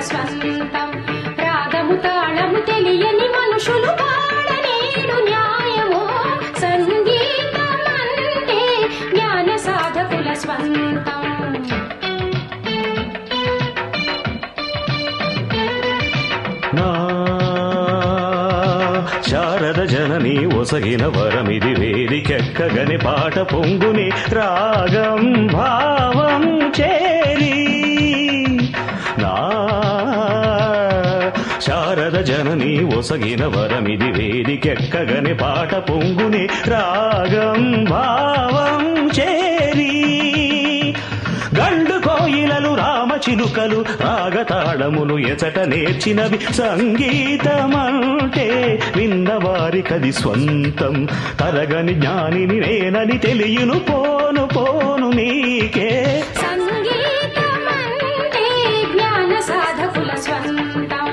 స్వంతం రాగము తాళము తెలియని మనుషులు పాడనేడు న్యాయమో సంగీతం అంటే జ్ఞాన సాధకుల స్వంతం శారద జనని ఒసగిన వరమిది వేదికెక్కగని పాట పొంగుని రాగం భావం చేరి నా శారద జనని ఒసగిన వరమిది వేదికెక్కగని పాట పొంగుని రాగం భావం చేరి గండు కోయిలలు రామచిలుకలు రాగతాళములు ఎచట నేర్చినవి సంగీతమంటే విన్నవారికది స్వంతం తరగని జ్ఞానిని నేనని తెలియను పోను పోను నీకే సంగీతమంటే జ్ఞాన సాధకుల స్వంతం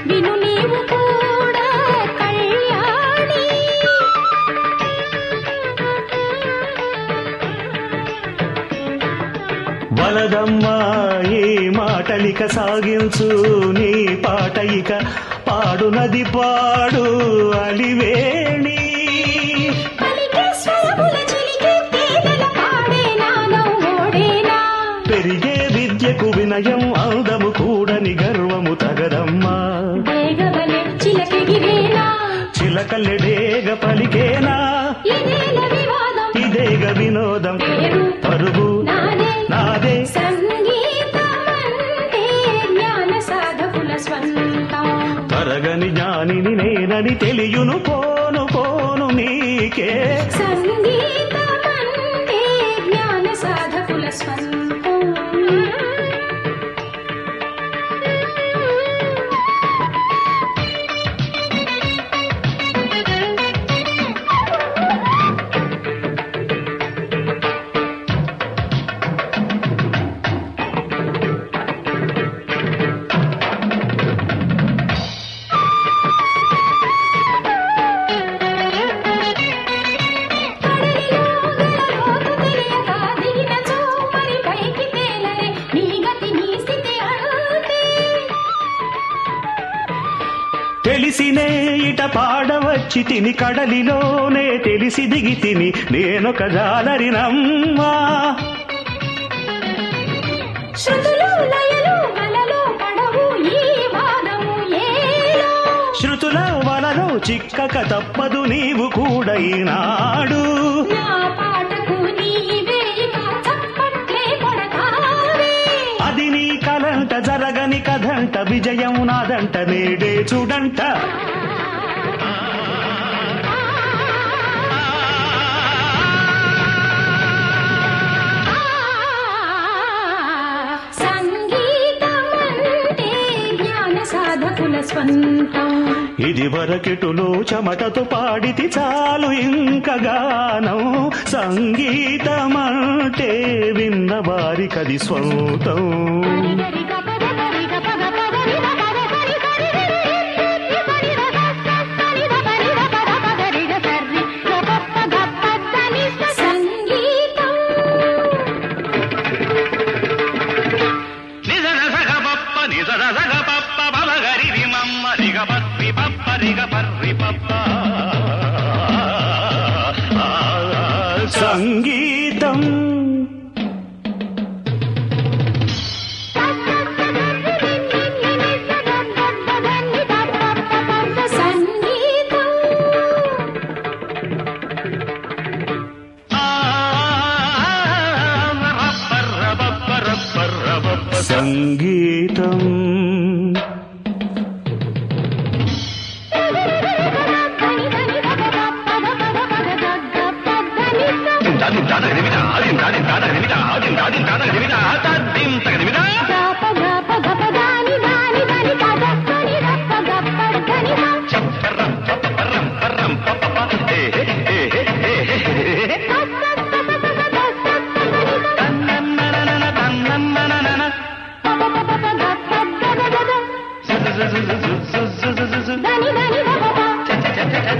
విను నీవు కూడా కళ్యాణి వలదమ్మా ఈ మాటలిక సాగించు నీ పాట ఇక పాడునది పాడు అలివేణి పెరిగే విద్యకు వినయం అందము కూడని గర్వము తగదమ్మా చిలకల్లెడేగ పలికేనా ఇదేగ వినోదం పరుగు నాదే తరగని జ్ఞానిని నేనని తెలియను పోను పోను నీకే సంగీతమంటే జ్ఞాన సాధకుల స్వంతం తెలిసినే ఇట పాడవచ్చి తిని కడలిలోనే తెలిసి దిగి తిని నేనొక జాలరినమ్మా శృతుల వలలో చిక్కక తప్పదు నీవు కూడా ఈనాడు అది నీ కలంట జరగని కథంట విజయం నాదంట నేడే చూడంట సంగీతమంటే జ్ఞాన సాధకుల స్వంతం ఇది వరకెటులో చెమటతో పాడితి చాలు ఇంక గానం సంగీతమంటే విన్న వారికది స్వంతం సంగీతం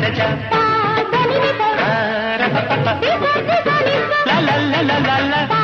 దజ ల ల ల ల ల